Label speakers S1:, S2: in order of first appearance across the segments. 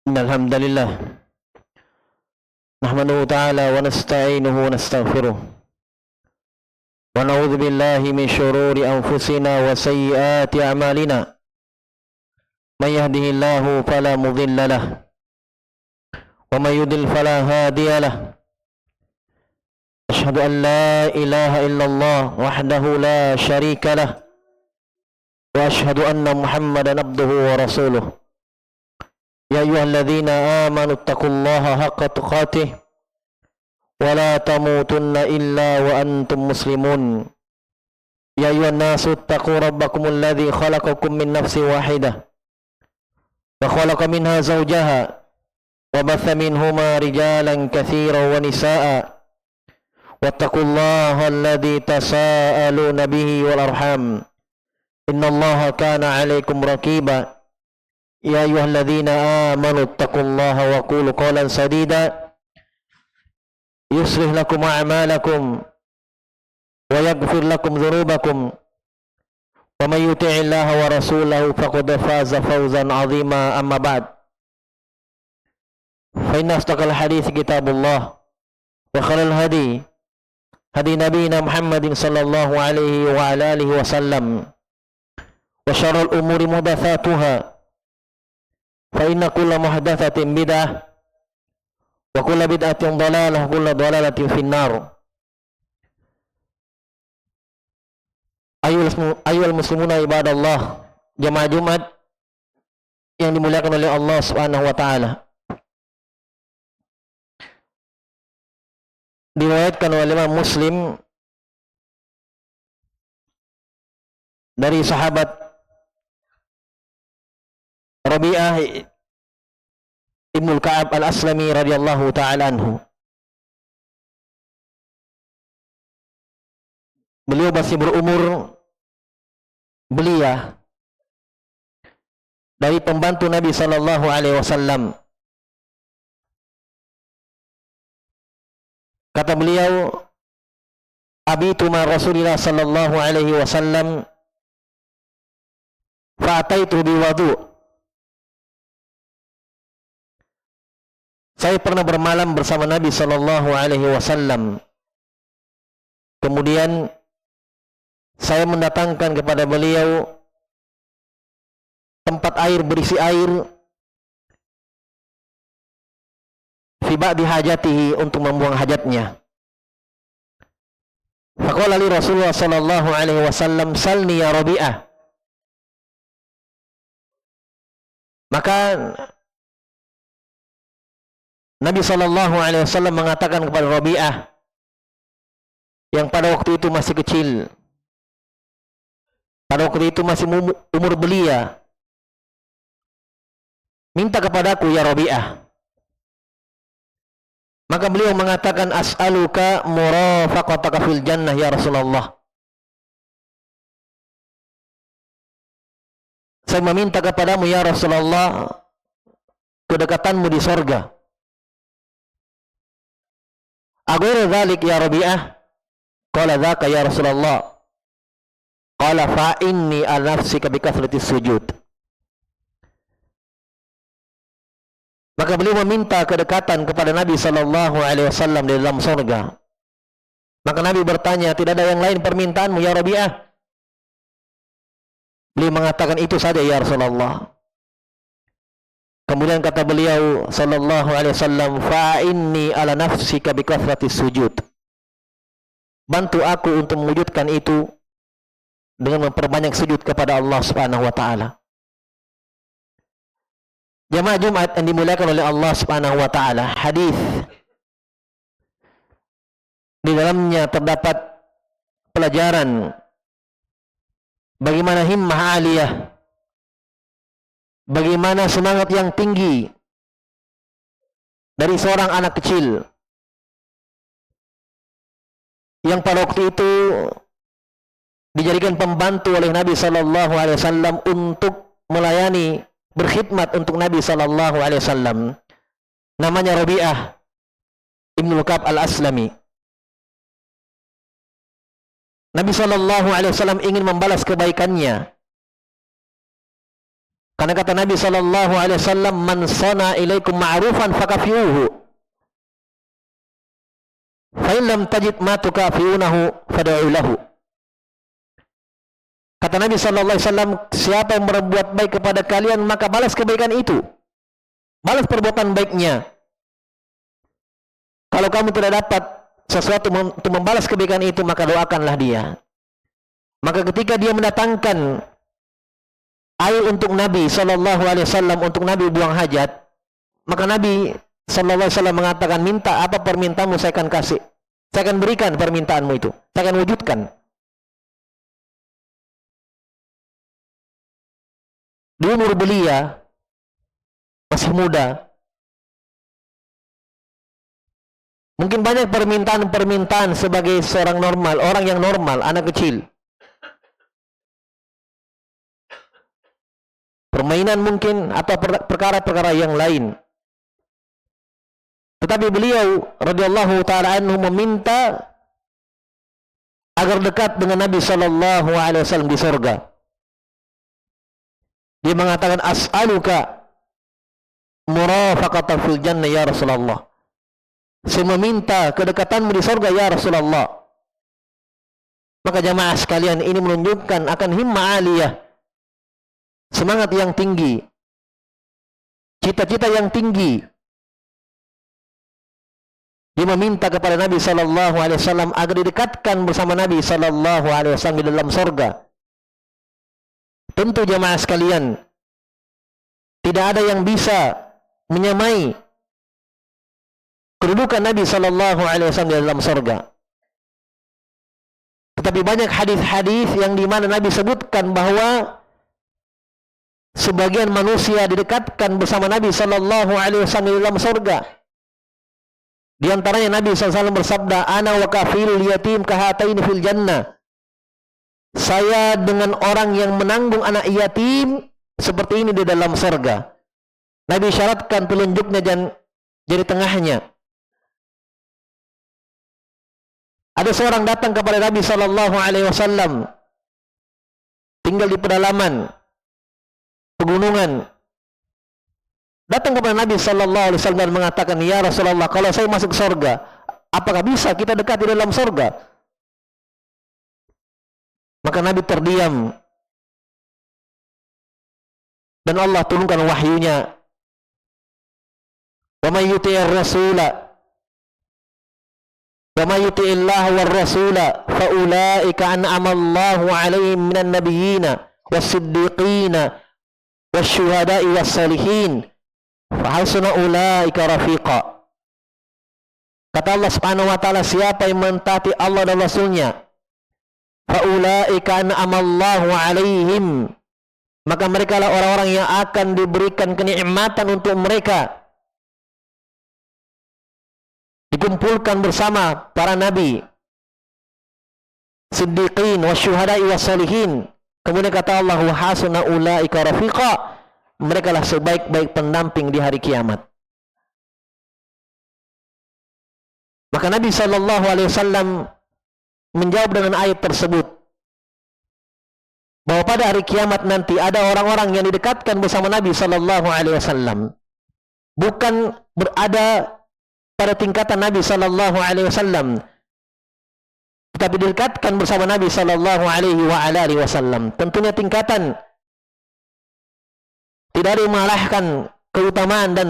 S1: Innal hamdalillah nahmaduhu ta'ala wa nasta'inuhu wa nastaghfiruh wa na'udzu billahi min shururi anfusina wa sayyiati a'malina may yahdihillahu fala mudilla lahu wa may yudlil fala hadiya lahu asyhadu an la ilaha illallah wahdahu la syarika lahu wa asyhadu anna Muhammadan abduhu wa rasuluh. Ya ayyuhalladzina amanu taqullaha haqqa tuqatih wa la tamutunna illa wa antum muslimun. Ya ayyuhan nasu taqu rabbakumul ladzi khalaqakum min nafsin wahidah wa khalaqa minha zawjaha wa batha minhuma rijalan katsiran wa nisaa'a wattaqullaha alladzi tasaaluna bihi wal arham innallaha kana 'alaikum raqiba. Ya ayyuhalladzina amanu taqullaha wa qulu qawlan sadida yuslih lakum a'malakum wa yaghfir lakum dhunubakum wa may yuti'illaha wa rasulahu faqad faza fawzan 'azima. Amma ba'd, fa inna asdaqal hadits kitabullah wa khairal hadi hadi nabiyina Muhammadin sallallahu alaihi wa ala alihi wasallam wa syarrul umuri muhdatsatuha fa inna kulla muhdatsatin bid'ah wa kulla bid'atin dhalalah wa kulla dhalalatin finnar. Ayyuhal muslimuna ibadallah, jamaah Jumat yang dimuliakan oleh Allah Subhanahu wa taala. Diriwayatkan oleh Imam Muslim dari sahabat Rabi'ah Ibnul Ka'ab Al-Aslami radhiyallahu ta'ala anhu. Beliau masih berumur belia, dari pembantu Nabi sallallahu alaihi wasallam. Kata beliau, abitu ma Rasulillah sallallahu alaihi wasallam fa'ataitu biwudu'. Saya pernah bermalam bersama Nabi sallallahu alaihi wasallam. Kemudian saya mendatangkan kepada beliau tempat air berisi air fi ba'di hajatihi, untuk membuang hajatnya. Faqala li Rasulullah sallallahu alaihi wasallam, salni ya Rabi'ah. Maka Nabi sallallahu alaihi wasallam mengatakan kepada Rabi'ah yang pada waktu itu masih kecil, pada waktu itu masih umur belia, minta kepadaku ya Rabi'ah. Maka beliau mengatakan, as'aluka murafaqataka fil jannah ya Rasulullah. Saya meminta kepadamu ya Rasulullah kedekatanmu di surga. Aghairu dzalik ya Rabi'ah? Qala dzaka ya Rasulullah. Qala fa inni ala nafsika bi kathratis sujud. Maka beliau meminta kedekatan kepada Nabi sallallahu alaihi wasallam di dalam surga. Maka Nabi bertanya, tidak ada yang lain permintaanmu ya Rabi'ah? Beliau mengatakan, itu saja ya Rasulullah. Kemudian kata beliau sallallahu alaihi wasallam, fa inni ala nafsika bi kathratis sujud. Bantu aku untuk mewujudkan itu dengan memperbanyak sujud kepada Allah Subhanahu wa taala. Jamaah Jumat yang dimuliakan oleh Allah Subhanahu wa taala, hadis di dalamnya terdapat pelajaran bagaimana himmah aliyah, bagaimana semangat yang tinggi dari seorang anak kecil yang pada waktu itu dijadikan pembantu oleh Nabi sallallahu alaihi wasallam untuk melayani, berkhidmat untuk Nabi sallallahu alaihi wasallam. Namanya Rabi'ah Ibnul Ka'ab Al-Aslami. Nabi sallallahu alaihi wasallam ingin membalas kebaikannya Karena kata Nabi sallallahu alaihi wasallam, "Man sana ilaikum ma'rufan fakafiuhu. Fa in lam tajid ma tukafiunahu fad'u lahu." Kata Nabi sallallahu alaihi wasallam, siapa yang berbuat baik kepada kalian, maka balas kebaikan itu. Balas perbuatan baiknya. Kalau kamu tidak dapat sesuatu untuk membalas kebaikan itu, maka doakanlah dia. Maka ketika dia mendatangkan air untuk Nabi sallallahu alaihi wasallam, untuk Nabi buang hajat, maka Nabi sallallahu alaihi wasallam mengatakan, minta apa permintaanmu, saya akan kasih. Saya akan berikan permintaanmu itu. Saya akan wujudkan. Di umur belia, masih muda, mungkin banyak permintaan-permintaan sebagai seorang normal, orang yang normal, anak kecil. Permainan mungkin, atau perkara-perkara yang lain. Tetapi beliau radhiyallahu ta'ala anhu meminta agar dekat dengan Nabi sallallahu alaihi wasallam di surga. Dia mengatakan, as'aluka murafaqatan fil jannah ya Rasulullah. Saya meminta kedekatanmu di surga ya Rasulullah. Maka jamaah sekalian, ini menunjukkan akan himmah aliyah, semangat yang tinggi, cita-cita yang tinggi. Dia meminta kepada Nabi sallallahu alaihi wasallam agar didekatkan bersama Nabi sallallahu alaihi wasallam di dalam surga. Tentu jamaah sekalian, tidak ada yang bisa menyamai kedudukan Nabi sallallahu alaihi wasallam di dalam surga. Tetapi banyak hadis-hadis yang di mana Nabi sebutkan bahwa sebagian manusia didekatkan bersama Nabi sallallahu alaihi wasallam di dalam surga. Di antaranya Nabi sallallahu alaihi wasallam bersabda, "Ana wa kafilul yatim kahataini fil jannah." Saya dengan orang yang menanggung anak yatim seperti ini di dalam surga. Nabi syaratkan telunjuknya dan jari tengahnya. Ada seorang datang kepada Nabi sallallahu alaihi wasallam, tinggal di pedalaman pegunungan. Datang kepada Nabi sallallahu alaihi wasallam dan mengatakan, "Ya Rasulullah, kalau saya masuk surga, apakah bisa kita dekat di dalam surga?" Maka Nabi terdiam. Dan Allah turunkan wahyunya. "Wa may yuti'ir rasula wa may yuti'illah war rasula fa ulaika an'ama Allahu 'alaihim minan nabiyyina was-siddiqina wasyuhada'i was-salihin fa hasuna ulaika rafiqa." Kata Allah Subhanahu wa taala, siapa yang mentaati Allah dan Rasulnya, faulaika an'amallahu 'alaihim, maka mereka lah orang-orang yang akan diberikan kenikmatan untuk mereka, dikumpulkan bersama para nabi, siddiqin wasyuhada'i wassalihin. Kemudian kata Allah, wa hasuna ulaika rafiqa, mereka lah sebaik-baik pendamping di hari kiamat. Maka Nabi sallallahu alaihi wasallam menjawab dengan ayat tersebut, bahwa pada hari kiamat nanti ada orang-orang yang didekatkan bersama Nabi sallallahu alaihi wasallam, bukan berada pada tingkatan Nabi sallallahu alaihi wasallam, tetapi didekatkan bersama Nabi sallallahu alaihi wasallam. Tentunya tingkatan tidak ada yang mengalahkan keutamaan dan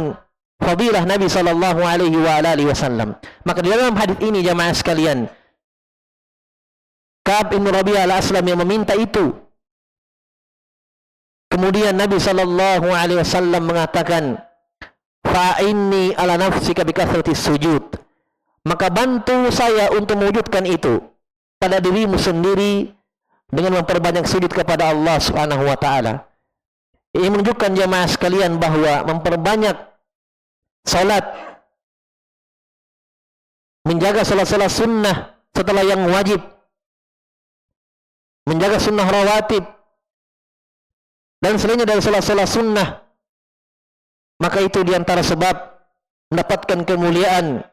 S1: fadilah Nabi sallallahu alaihi wasallam. Maka di dalam hadis ini jamaah sekalian, Ka'ab bin Rabi'ah al-Aslam yang meminta itu. Kemudian Nabi sallallahu alaihi wasallam mengatakan, "Fa'inni ala nafsika bikathratis sujud." Maka bantu saya untuk mewujudkan itu pada dirimu sendiri dengan memperbanyak sujud kepada Allah Subhanahu wa taala. Ini menunjukkan jamaah sekalian bahwa memperbanyak salat, menjaga salat-salat sunnah setelah yang wajib, menjaga sunnah rawatib, dan selainnya dari salat-salat sunnah, maka itu diantara sebab mendapatkan kemuliaan,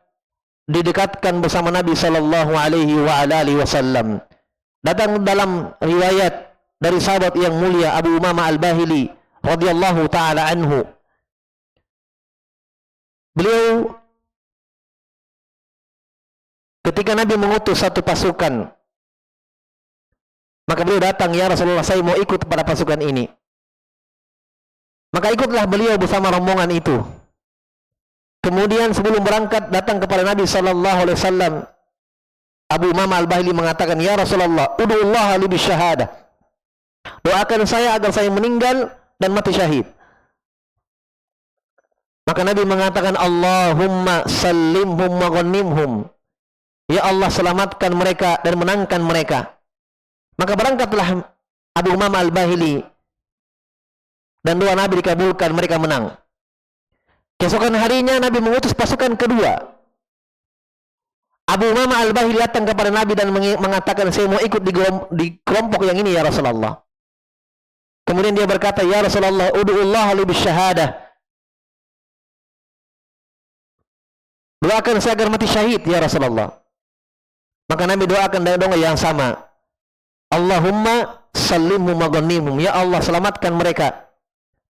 S1: didekatkan bersama Nabi sallallahu alaihi wasallam. Datang dalam riwayat dari sahabat yang mulia Abu Umamah al-Bahili radhiyallahu taala anhu. Beliau ketika Nabi mengutus satu pasukan, maka beliau datang, ya Rasulullah, saya mau ikut pada pasukan ini. Maka ikutlah beliau bersama rombongan itu. Kemudian sebelum berangkat datang kepada Nabi sallallahu alaihi wasallam, Abu Umamah Al-Bahili mengatakan, ya Rasulullah, ud'ullaha li bisyahadah. Doakan saya agar saya meninggal dan mati syahid. Maka Nabi mengatakan, Allahumma sallimhum wa ghanimhum. Ya Allah, selamatkan mereka dan menangkan mereka. Maka berangkatlah Abu Umamah Al-Bahili dan doa Nabi dikabulkan, mereka menang. Keesokan harinya Nabi mengutus pasukan kedua. Abu Umamah Al-Bahili datang kepada Nabi dan mengatakan, saya mau ikut di kelompok yang ini ya Rasulullah. Kemudian dia berkata, ya Rasulullah, ud'ullaha li bisyahadah. Doakan saya agar mati syahid ya Rasulullah. Maka Nabi doakan dengan doa yang sama. Allahumma sallimhum wa ghanimhum. Ya Allah, selamatkan mereka,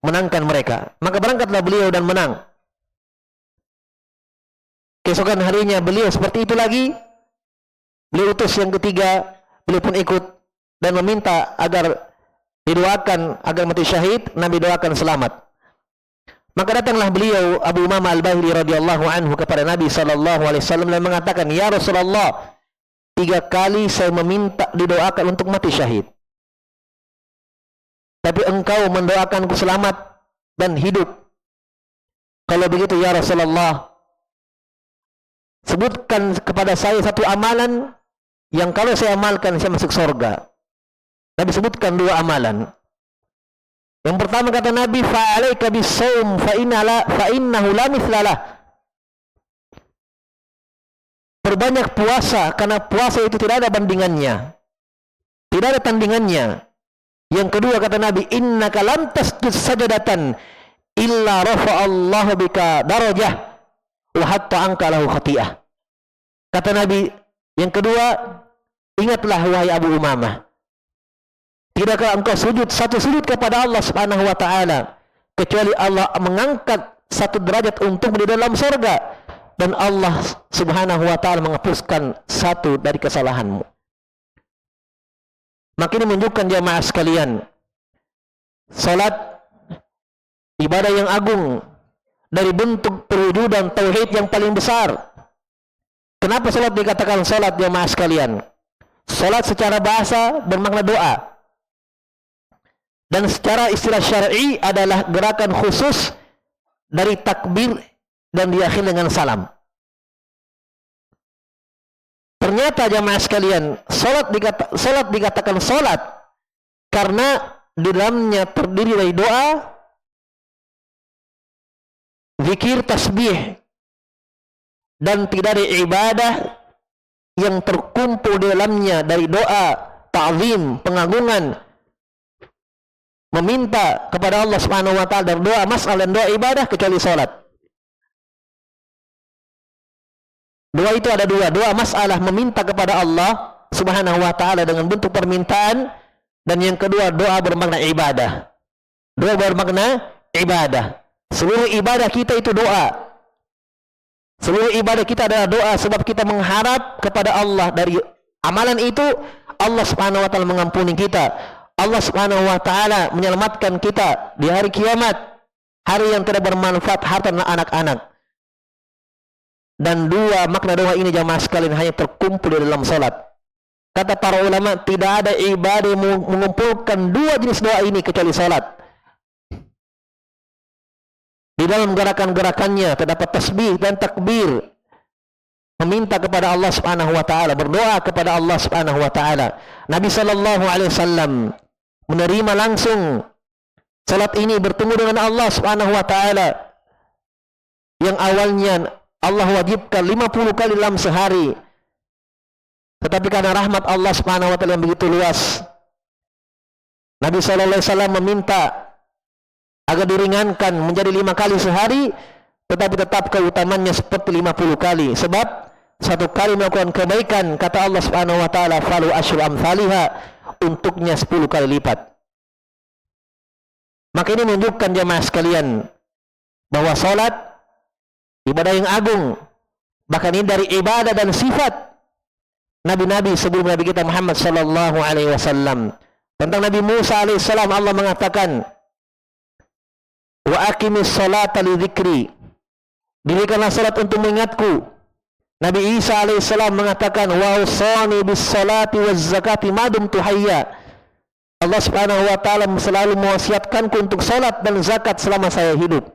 S1: menangkan mereka. Maka berangkatlah beliau dan menang. Keesokan harinya beliau seperti itu lagi. Beliau utus yang ketiga, beliau pun ikut dan meminta agar didoakan agar mati syahid. Nabi doakan selamat. Maka datanglah beliau Abu Umamah Al-Bahili radhiyallahu anhu kepada Nabi sallallahu alaihi wasallam dan mengatakan, ya Rasulullah, 3 kali saya meminta didoakan untuk mati syahid, tapi engkau mendoakanku selamat dan hidup. Kalau begitu ya Rasulullah, sebutkan kepada saya satu amalan yang kalau saya amalkan saya masuk surga. Nabi sebutkan 2 amalan. Yang pertama kata Nabi, fa'alaika bis-shaum fa innahu la mithlalah. Perbanyak puasa, karena puasa itu tidak ada bandingannya, tidak ada tandingannya. Yang kedua kata Nabi, innaka lam tasjud sajadatan illa rafa'allahu bika darajah wa hatta anka lahu khati'ah. Kata Nabi yang kedua, ingatlah wahai Abu Umamah, tidakkah engkau sujud satu sujud kepada Allah Subhanahu wa taala kecuali Allah mengangkat satu derajat untukmu di dalam surga, dan Allah Subhanahu wa taala menghapuskan satu dari kesalahanmu. Maka ini menunjukkan jamaah sekalian, salat ibadah yang agung dari bentuk perwujudan tauhid yang paling besar. Kenapa salat dikatakan salat jamaah sekalian? Salat secara bahasa bermakna doa, dan secara istilah syar'i adalah gerakan khusus dari takbir dan diakhiri dengan salam. Ternyata jamaah sekalian, salat dikatakan salat karena di dalamnya terdiri dari doa, zikir, tasbih, dan tidak ada ibadah yang terkumpul di dalamnya dari doa, ta'zim, pengagungan, meminta kepada Allah Subhanahu wa taala, dan doa mas'al dan doa ibadah kecuali salat. Doa itu ada 2, doa mas'alah meminta kepada Allah Subhanahu wa taala dengan bentuk permintaan, dan yang kedua doa bermakna ibadah. Doa bermakna ibadah. Seluruh ibadah kita itu doa. Seluruh ibadah kita adalah doa, sebab kita mengharap kepada Allah dari amalan itu Allah Subhanahu wa taala mengampuni kita. Allah Subhanahu wa taala menyelamatkan kita di hari kiamat, hari yang tidak bermanfaat harta dan anak-anak. Dan 2 makna doa ini jamaah sekalian hanya terkumpul di dalam salat. Kata para ulama, tidak ada ibadah yang mengumpulkan 2 jenis doa ini kecuali salat. Di dalam gerakan-gerakannya terdapat tasbih dan takbir, meminta kepada Allah Subhanahu wa taala, berdoa kepada Allah Subhanahu wa taala. Nabi sallallahu alaihi wasallam menerima langsung salat ini, bertemu dengan Allah Subhanahu wa taala. Yang awalnya Allah wajibkan 50 kali dalam sehari, tetapi karena rahmat Allah Subhanahu wa taala yang begitu luas, Nabi sallallahu alaihi wasallam meminta agar diringankan menjadi 5 kali sehari, tetapi tetap keutamannya seperti 50 kali. Sebab satu kali melakukan kebaikan, kata Allah Subhanahu wa taala, falu asyru amsalihha, untuknya 10 kali lipat. Maka ini menunjukkan jamaah sekalian bahwa salat ibadah yang agung, bahkan ini dari ibadah dan sifat nabi-nabi sebelum Nabi kita Muhammad sallallahu alaihi wasallam. Tentang Nabi Musa alaihissalam Allah mengatakan, wa aqimis salata li dzikri, dirikanlah salat untuk mengingatku. Nabi Isa alaihissalam mengatakan, wa usani bis salati waz zakati ma dumtu hayya, Allah subhanahu wa ta'ala selalu mewasiatkanku untuk salat dan zakat selama saya hidup.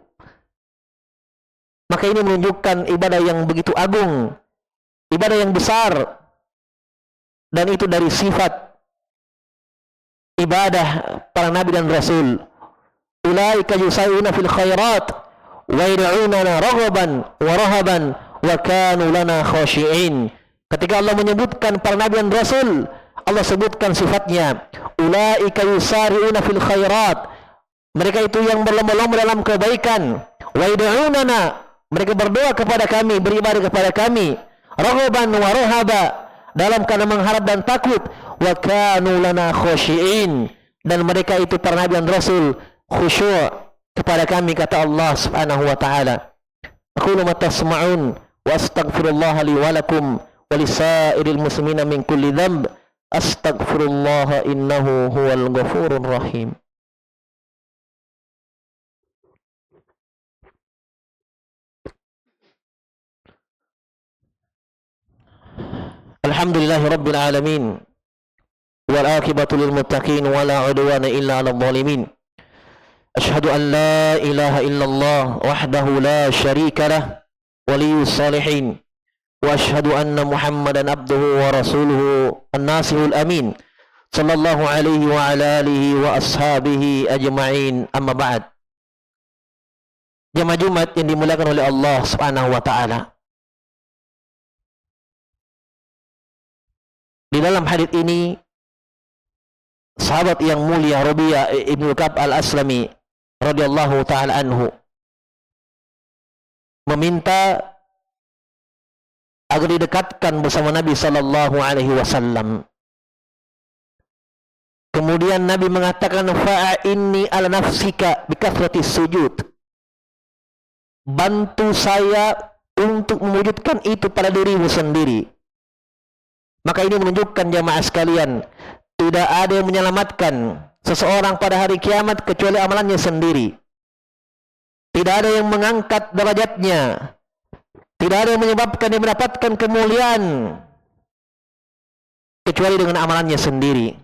S1: Maka ini menunjukkan ibadah yang begitu agung, ibadah yang besar, dan itu dari sifat ibadah para nabi dan rasul. Ulaika yusari'una fil khairat wa yad'unana raghaban wa rahaban wa kanu lana khashi'in. Ketika Allah menyebutkan para nabi dan rasul, Allah sebutkan sifatnya. Ulaika yusari'una fil khairat, mereka itu yang berlomba-lomba dalam kebaikan. Wa yad'unana, mereka berdoa kepada kami, beribadah kepada kami. Raghaban wa rahaba, dalam keadaan mengharap dan takut. Wa kanu lana khashi'in, dan mereka itu para nabi dan rasul khusyuk kepada kami, kata Allah subhanahu wa ta'ala. Aqulu ma tasma'un wa astaghfirullah li wa lakum wa lisairil muslimina min kulli dhanb, astaghfirullah innahu huwal ghafurur rahim. Alhamdulillahi rabbil alamin, wal akibatu lil muttaqin, wala udwana illa 'alal zalimin. Asyhadu an la ilaha illallah wahdahu la syarika lah, waliyus salihin, wa asyhadu anna Muhammadan abduhu wa rasuluhu an-nasihul amin, sallallahu alaihi wa ala alihi wa ashabihi ajma'in, amma ba'd. Jamaah Jumat yang dimuliakan oleh Allah subhanahu wa ta'ala, di dalam hadits ini sahabat yang mulia Rabi'ah ibnu Ka'ab al-Aslami radhiyallahu ta'ala anhu meminta agar didekatkan bersama Nabi sallallahu alaihi wasallam. Kemudian Nabi mengatakan, fa'inni ala nafsika bikathrati sujud, bantu saya untuk mewujudkan itu pada dirimu sendiri. Maka ini menunjukkan jamaah sekalian, tidak ada yang menyelamatkan seseorang pada hari kiamat kecuali amalannya sendiri. Tidak ada yang mengangkat derajatnya, tidak ada yang menyebabkan dia mendapatkan kemuliaan kecuali dengan amalannya sendiri.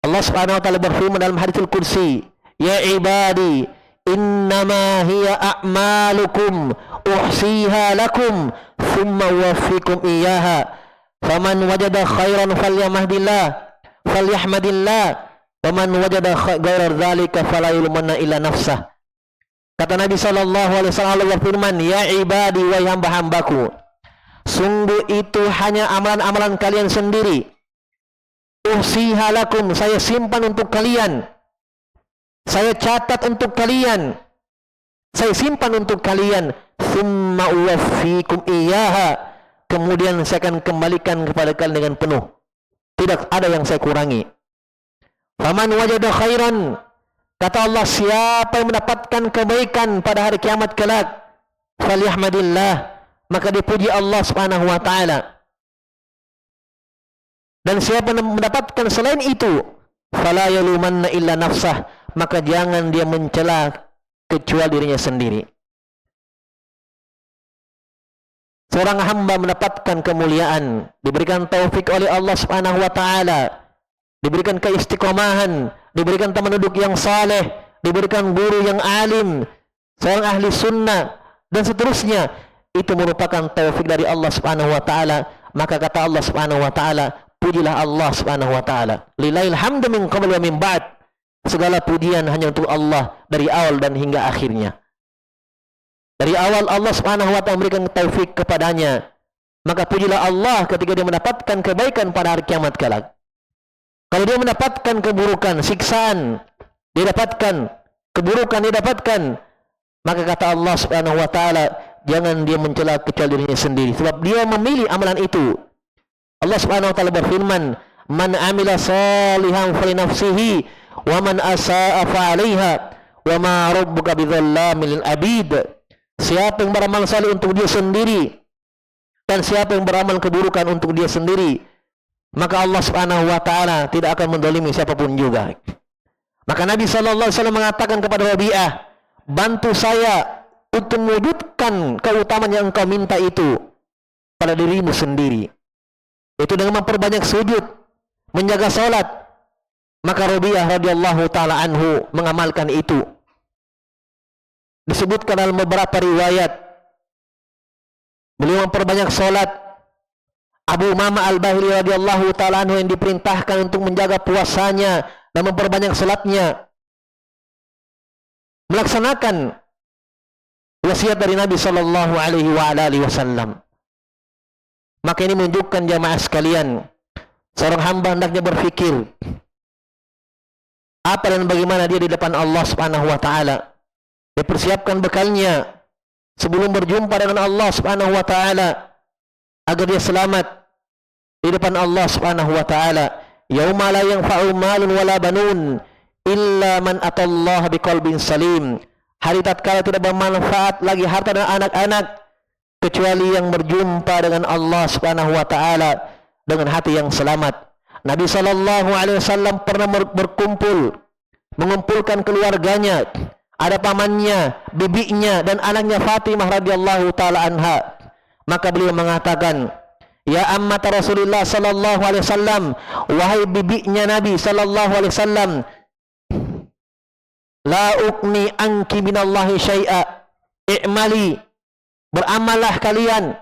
S1: Allah subhanahu wa ta'ala berfirman dalam haditsul qudsi, ya ibadi innama hiya a'malukum uhsiha lakum thumma uwaffikum iyaha, faman wajada khairan falyahmadillah wa man wajada ghairar dzalika fala yulmanna illa nafsah. Kata Nabi sallallahu alaihi wasallam, Allah berfirman, ya ibadi, wahai hamba-hambaku, sungguh itu hanya amalan-amalan kalian sendiri. Uhsiha lakum, saya simpan untuk kalian, saya catat untuk kalian, saya simpan untuk kalian. Tsumma uwaffikum iyyaha, kemudian saya akan kembalikan kepada kalian dengan penuh, tidak ada yang saya kurangi. Faman wajada khairan, kata Allah, siapa yang mendapatkan kebaikan pada hari kiamat kelak, falyahmadillah, maka dipuji Allah subhanahu wa ta'ala. Dan siapa yang mendapatkan selain itu, fala yalumanna illa nafsah, maka jangan dia mencela kecuali dirinya sendiri. Seorang hamba mendapatkan kemuliaan, diberikan taufik oleh Allah subhanahu wa ta'ala, diberikan keistiqomahan, diberikan teman duduk yang saleh, diberikan guru yang alim, seorang ahli sunnah, dan seterusnya. Itu merupakan taufik dari Allah subhanahu wa ta'ala. Maka kata Allah subhanahu wa ta'ala, pujilah Allah subhanahu wa ta'ala. Lillahil hamdu min qabl wa min ba'd, segala pujian hanya untuk Allah dari awal dan hingga akhirnya. Dari awal Allah subhanahu wa ta'ala memberikan taufik kepadanya, maka pujilah Allah ketika dia mendapatkan kebaikan pada hari kiamat kelak. Kalau dia mendapatkan keburukan, siksaan dia dapatkan, keburukan dia dapatkan, maka kata Allah subhanahu wa ta'ala, jangan dia mencela kecuali dirinya sendiri, sebab dia memilih amalan itu. Allah subhanahu wa ta'ala berfirman, man amila salihan falinafsihi wa man asa'a fa'alaiha, wa ma rabbuka bidzallamin lil abid. Siapa yang beramal saleh untuk dia sendiri dan siapa yang beramal keburukan untuk dia sendiri, maka Allah Subhanahu wa taala tidak akan menzalimi siapapun juga. Maka Nabi sallallahu alaihi wasallam mengatakan kepada Rabi'ah, bantu saya untuk mewujudkan keutamaan yang engkau minta itu pada dirimu sendiri. Itu dengan memperbanyak sujud, menjaga salat. Maka Rabi'ah radhiyallahu taala anhu mengamalkan itu. Disebutkan dalam beberapa riwayat, beliau memperbanyak salat. Abu Umamah Al-Bahili radhiyallahu taala anhu yang diperintahkan untuk menjaga puasanya dan memperbanyak salatnya, melaksanakan wasiat dari Nabi sallallahu alaihi wasallam. Maka ini menunjukkan jamaah sekalian, seorang hamba hendaknya berfikir apa dan bagaimana dia di depan Allah Subhanahu wa taala. Dia persiapkan bekalnya sebelum berjumpa dengan Allah Subhanahu wa taala agar dia selamat di depan Allah Subhanahu wa taala. Yauma la yanfa'u malun wala banun illa man atallaha biqalbin salim. Hari tatkala tidak bermanfaat lagi harta dan anak-anak kecuali yang berjumpa dengan Allah Subhanahu wa taala dengan hati yang selamat. Nabi sallallahu alaihi wasallam pernah mengumpulkan keluarganya, ada pamannya, bibinya dan anaknya Fatimah radhiyallahu taala anha. Maka beliau mengatakan, ya ammat Rasulullah sallallahu alaihi wasallam, wahai bibinya Nabi sallallahu alaihi wasallam, la uqni anki minallahi syai'a, i'mali, beramallah kalian,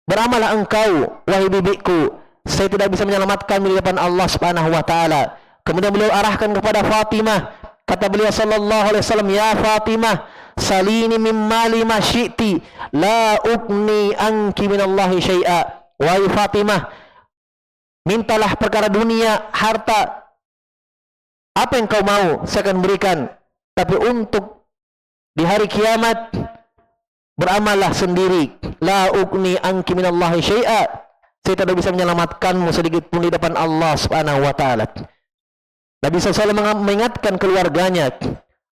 S1: beramallah engkau wahai bibiku, saya tidak bisa menyelamatkan di depan Allah Subhanahu wa taala. Kemudian beliau arahkan kepada Fatimah, kata beliau sallallahu alaihi wasallam, ya Fatimah, salini min mali ma syi'ti, la uqni anki minallahi syai'a. Wahai Fatimah, mintalah perkara dunia, harta, apa yang kau mau saya akan berikan. Tapi untuk di hari kiamat beramallah sendiri. La uqni anki minallahi syai'a, saya tidak bisa menyelamatkanmu sedikit pun di depan Allah Subhanahu wa taala. Nabi SAW mengingatkan keluarganya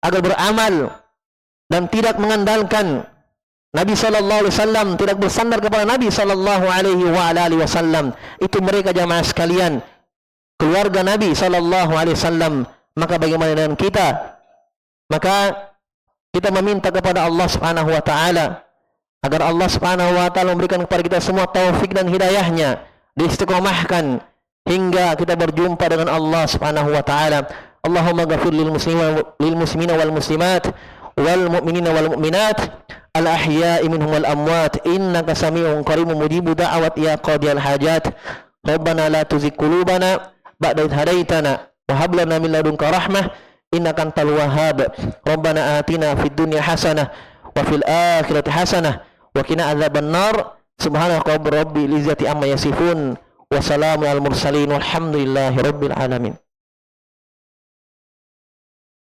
S1: agar beramal dan tidak mengandalkan Nabi SAW, tidak bersandar kepada Nabi SAW. Itu mereka jamaah sekalian, keluarga Nabi SAW. Maka bagaimana dengan kita? Maka kita meminta kepada Allah Subhanahu wa taala agar Allah Subhanahu wa taala memberikan kepada kita semua taufik dan hidayahnya, diistiqomahkan hingga kita berjumpa dengan Allah Subhanahu wa taala. Allahumma ghafir lil muslimina wal muslimat wal mu'minina wal mu'minat al ahya'i minhum wal amwat innaka sami'un qaribun mujibud da'wat ya qadiyal hajat. Rabbana la tuzigh qulubana ba'da idh hadaitana wa hab lana min ladunka rahmah innaka antal wahhab. Rabbana atina fid dunya hasanah wa fil akhirati hasanah wa qina adzabannar. Subhanaka rabbil izzati amma yasifun wa salamun al mursalin walhamdulillahi rabbil alamin.